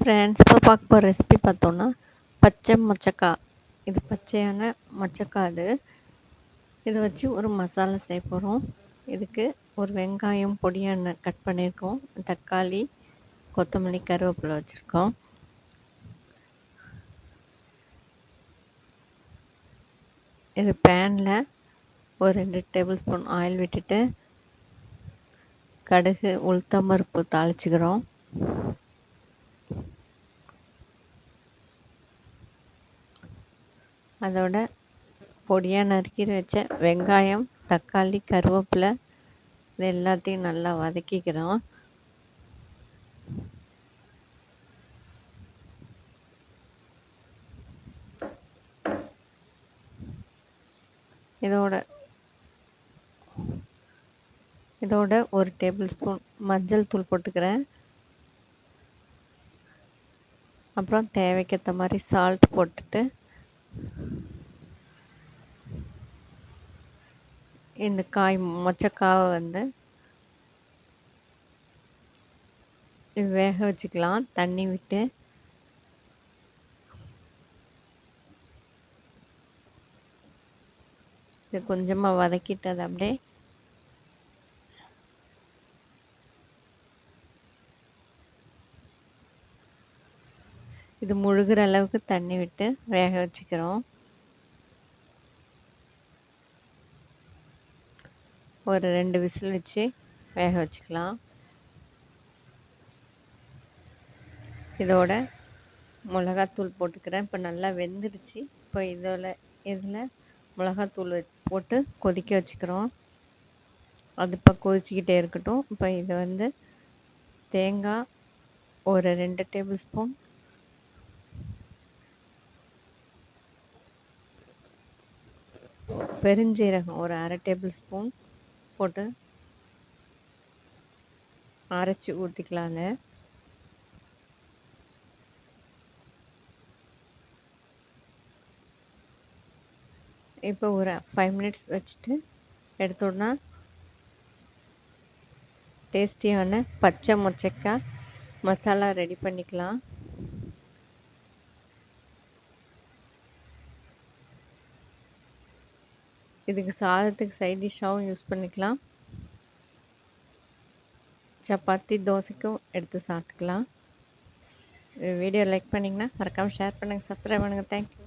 Friends, இப்போ பார்க்க போகிற ரெசிபி பார்த்தோன்னா பச்சை மொச்சக்காய். இது பச்சையான மொச்சக்காய். இதை வச்சு ஒரு மசாலா செய்ய போகிறோம். இதுக்கு ஒரு வெங்காயம் பொடியாக கட் பண்ணியிருக்கோம், தக்காளி, கொத்தமல்லி, கருவேப்பிலை வச்சுருக்கோம். இது பேனில் ஒரு 2 டேபிள் ஸ்பூன் ஆயில் விட்டுட்டு கடுகு, உளுத்தம்பருப்பு தாளிச்சுக்கிறோம். அதோட பொடியாக நறுக்கி வச்ச வெங்காயம், தக்காளி, கருவேப்பிலை இது எல்லாத்தையும் நல்லா வதக்கிக்கிறோம். இதோட ஒரு டேபிள் ஸ்பூன் மஞ்சள் தூள் போட்டுக்கிறேன். அப்புறம் தேவைக்கேற்ற மாதிரி சால்ட் போட்டுட்டு இந்த மொச்சக்காவை வேக வச்சுக்கலாம் தண்ணி விட்டு. இது கொஞ்சமாக வதக்கிட்டு அதை அப்படியே இது முழுகிற அளவுக்கு தண்ணி விட்டு வேக வச்சுக்கிறோம். ஒரு 2 விசில் வச்சு வேக வச்சுக்கலாம். இதோட மிளகாத்தூள் போட்டுக்கிறேன். இப்போ நல்லா வெந்துடுச்சு. இப்போ இதில் மிளகாத்தூள் போட்டு கொதிக்க வச்சுக்கிறோம். அது இப்போ கொதிச்சிக்கிட்டே இருக்கட்டும். இப்போ இதை தேங்காய் ஒரு 2 டேபிள் ஸ்பூன், பெருஞ்சீரகம் ஒரு 1/2 டேபிள் ஸ்பூன் போட்டு அரைச்சி ஊற்றிக்கலாங்க. இப்போ ஒரு 5 மினிட்ஸ் வச்சுட்டு எடுத்தோன்னா டேஸ்டியான பச்சை மொச்சக்காய் மசாலா ரெடி பண்ணிக்கலாம். இதுக்கு சாதத்துக்கு சைட் டிஷ்ஷாகவும் யூஸ் பண்ணிக்கலாம். சப்பாத்தி, தோசைக்கும் எடுத்து சாப்பிட்டுக்கலாம். வீடியோ லைக் பண்ணிங்கன்னா மறக்காமல் ஷேர் பண்ணுங்கள், சப்ஸ்கிரைப் பண்ணுங்கள். தேங்க்யூ.